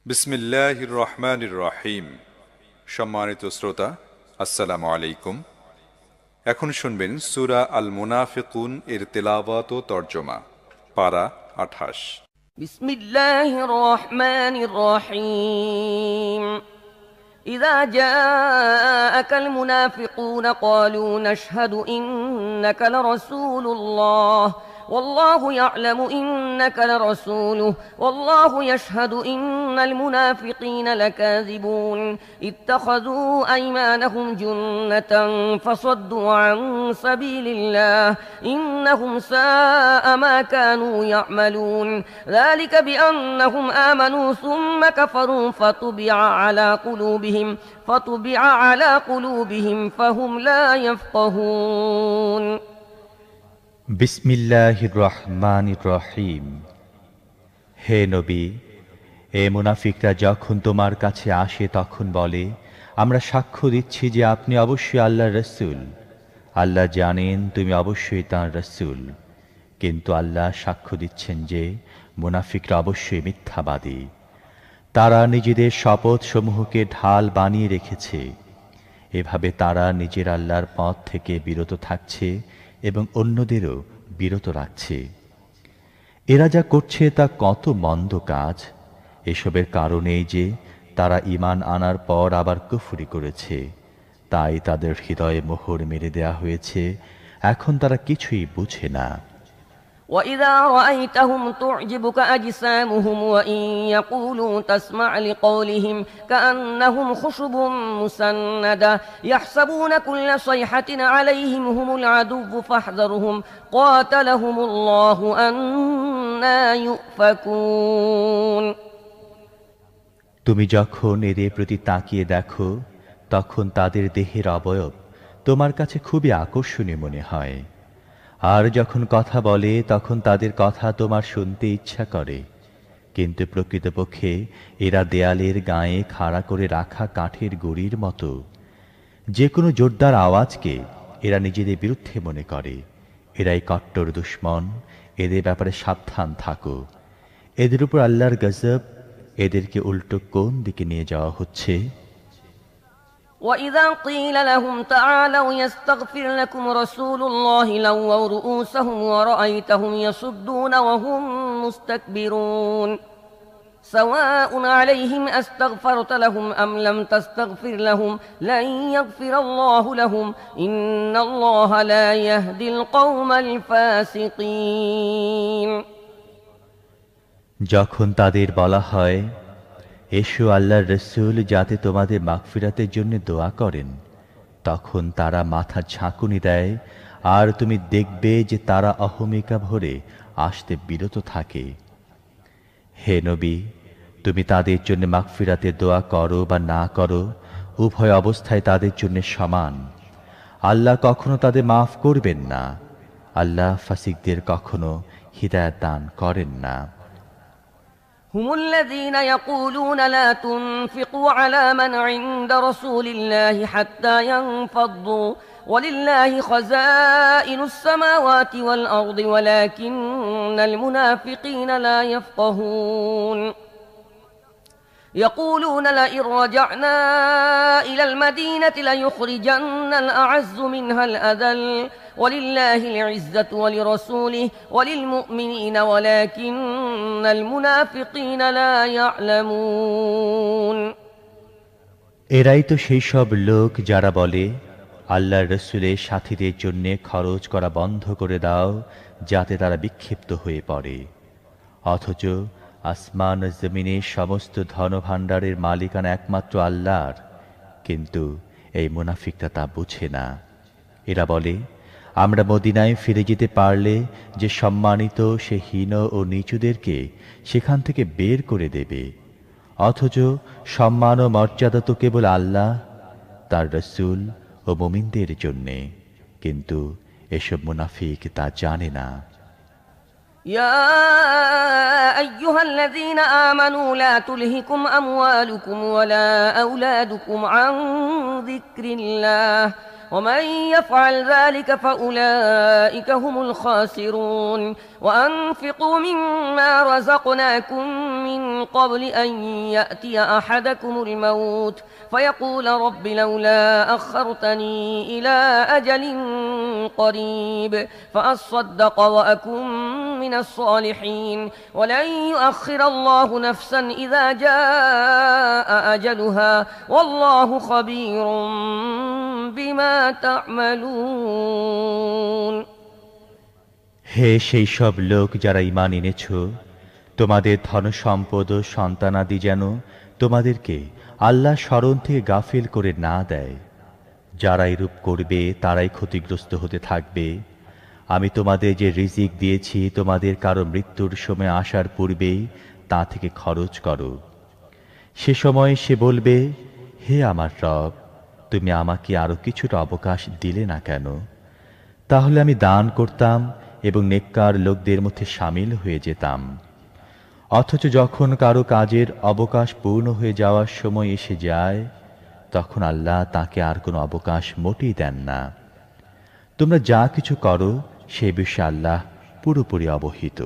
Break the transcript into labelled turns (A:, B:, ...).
A: বিসমিল্লাহির রহমানির রহিম। সম্মানিত শ্রোতা, আসসালামু আলাইকুম। এখন শুনবেন সূরা আল মুনাফিকুন এর তেলাওয়াত ও তরজমা। পারা ২৮।
B: বিসমিল্লাহির রহমানির রহিম। إذا جاءك المنافقون قالوا نشهد إنك لرسول الله والله يعلم إنك لرسوله والله يشهد إن المنافقين لكاذبون اتخذوا أيمانهم جنة فصدوا عن سبيل الله إنهم ساء ما كانوا يعملون ذلك بأنهم آمنوا ثم كفروا فطبع على قلوبهم فهم لا يفقهون
C: বিসমিল্লাহির রহমানির রহিম। হে নবী, এ মুনাফিকরা যখন তোমার কাছে আসে তখন বলে, আমরা সাক্ষ্য দিচ্ছি যে আপনি অবশ্যই আল্লাহর রাসূল। আল্লাহ জানেন তুমি অবশ্যই তাঁর রাসূল। কিন্তু আল্লাহ সাক্ষ্য দিচ্ছেন যে মুনাফিকরা অবশ্যই মিথ্যাবাদী। তারা নিজেদের শপথসমূহকে ঢাল বানিয়ে রেখেছে। এভাবে তারা নিজের আল্লাহর পথ থেকে বিরত থাকছে এবং অন্যদেরও বিরত রাখছে। এরা যা করছে তা কত মন্দ কাজ। এসবের কারণেই যে তারা ঈমান আনার পর আবার কুফরি করেছে, তাই তাদের হৃদয়ে মোহর মেরে দেয়া হয়েছে। এখন তারা কিছুই বুঝে না।
B: وَإِذَا رَأَيْتَهُمْ تُعْجِبُكَ أَجْسَامُهُمْ وَإِنْ يَقُولُوا تَسْمَعْ لِقَوْلِهِمْ كَأَنَّهُمْ خُشُبٌ مُّسَنَّدَةٌ يَحْسَبُونَ كُلَّ صَيْحَةٍ عَلَيْهِمْ هُمُ الْعَدُوُّ فَاحْذَرْهُمْ قَاتَلَهُمُ اللَّهُ أَنَّىٰ يُؤْفَكُونَ
C: তুমি যখন এদের প্রতি তাকিয়ে দেখো তখন তাদের দেহের অবয়ব তোমার কাছে খুবই আকর্ষণীয় মনে হয়। আর যখন কথা বলে তখন তাদের কথা তোমার শুনতে ইচ্ছা করে, কিন্তু প্রকৃতপক্ষে এরা দেয়ালের গায়ে খাড়া করে রাখা কাঠের গুঁড়ির মতো। যে কোনো জোরদার আওয়াজকে এরা নিজেদের বিরুদ্ধে মনে করে। এরাই কট্টর দুশমন। এদের ব্যাপারে সাবধান থাকো। এদের উপর আল্লাহর গজব। এদেরকে উল্টো কোন দিকে নিয়ে যাওয়া হচ্ছে?
B: وَإِذَا قِيلَ لَهُمْ تَعَالَوْا يَسْتَغْفِرْ لَكُمْ رَسُولُ اللَّهِ لَوَّوْا رُءُوسَهُمْ وَرَأَيْتَهُمْ يَصُدُّونَ وَهُمْ مُسْتَكْبِرُونَ سَوَاءٌ عَلَيْهِمْ أَسْتَغْفَرْتَ لَهُمْ أَمْ لَمْ تَسْتَغْفِرْ لَهُمْ لَن يَغْفِرَ اللَّهُ لَهُمْ إِنَّ اللَّهَ لَا يَهْدِي الْقَوْمَ الْفَاسِقِينَ
C: যখন তাদের বলা হয়, এসো আল্লাহর রাসূল যাতে তোমাদের মাগফিরাতের জন্য দোয়া করেন, তখন তারা মাথা ঝাঁকুনি দেয়। আর তুমি দেখবে যে তারা অহমিকা ভরে আসতে বিরত থাকে। হে নবী, তুমি তাদের জন্য মাগফিরাতের দোয়া করো বা না করো, উভয় অবস্থায় তাদের জন্য সমান। আল্লাহ কখনো তাদের মাফ করবেন না। আল্লাহ ফাসিকদের কখনো হিদায়াত দান করেন না।
B: هم الذين يقولون لا تنفقوا على من عند رسول الله حتى ينفضوا ولله خزائن السماوات والأرض ولكن المنافقين لا يفقهون يقولون لئن رجعنا إلى المدينة ليخرجن الأعز منها الأذل ولله العزة ولرسوله وللمؤمنين ولكن المنافقين لا يعلمون
C: এরাই তো সেই সব লোক যারা বলে, আল্লাহর রাসূলের সাথীদের জন্য খরচ করা বন্ধ করে দাও যাতে তারা বিক্ষিপ্ত হয়ে পড়ে। অথচ আসমান ও জমিনের সমস্ত ধনভাণ্ডারের মালিকানা একমাত্র আল্লাহর। কিন্তু এই মুনাফিকরা তা বুঝে না। এরা বলে, আমরা মদিনায় ফিরে যেতে পারলে যে সম্মানিত সে হীন ও নিচুদেরকে সেখান থেকে বের করে দেবে। অথচ সম্মান ও মর্যাদা তো কেবল আল্লাহ, তার রাসূল ও মুমিনদের জন্যে। কিন্তু এসব মুনাফিক তা জানে না।
B: يا أيها الذين آمنوا لا تلهكم أموالكم ولا أولادكم عن ذكر الله ومن يفعل ذلك فأولئك هم الخاسرون وأنفقوا مما رزقناكم من قبل أن يأتي أحدكم الموت فيقول رب لولا أخرتني إلى أجل قريب فأصدق وأكن من الصالحين ولن يؤخر الله نفسا إذا جاء أجلها والله خبير بما تعملون
C: হে সেই সব লোক যারা ঈমান এনেছ, তোমাদের ধন সম্পদ ও সন্তানাদি যেন তোমাদেরকে আল্লাহ স্মরণ থেকে গাফিল করে না দেয়। যারা এরূপ করবে তারাই ক্ষতিগ্রস্ত হতে থাকবে। আমি তোমাদের যে রিজিক দিয়েছি তোমাদের কারো মৃত্যুর সময় আসার পূর্বেই তা থেকে খরচ করো। সে সময় সে বলবে, হে আমার রব, তুমি আমাকে আরো কিছুটা অবকাশ দিলে না কেন? তাহলে আমি দান করতাম এবং নেককার লোকদের মধ্যে শামিল হয়ে যেতাম। অথচ যখন কারো কাজের অবকাশ পূর্ণ হয়ে যাওয়ার সময় এসে যায়, তখন আল্লাহ তাকে আর কোনো অবকাশ মোটেই দেন না। তোমরা যা কিছু করো সে বিষয়ে আল্লাহ পুরোপুরি অবহিত।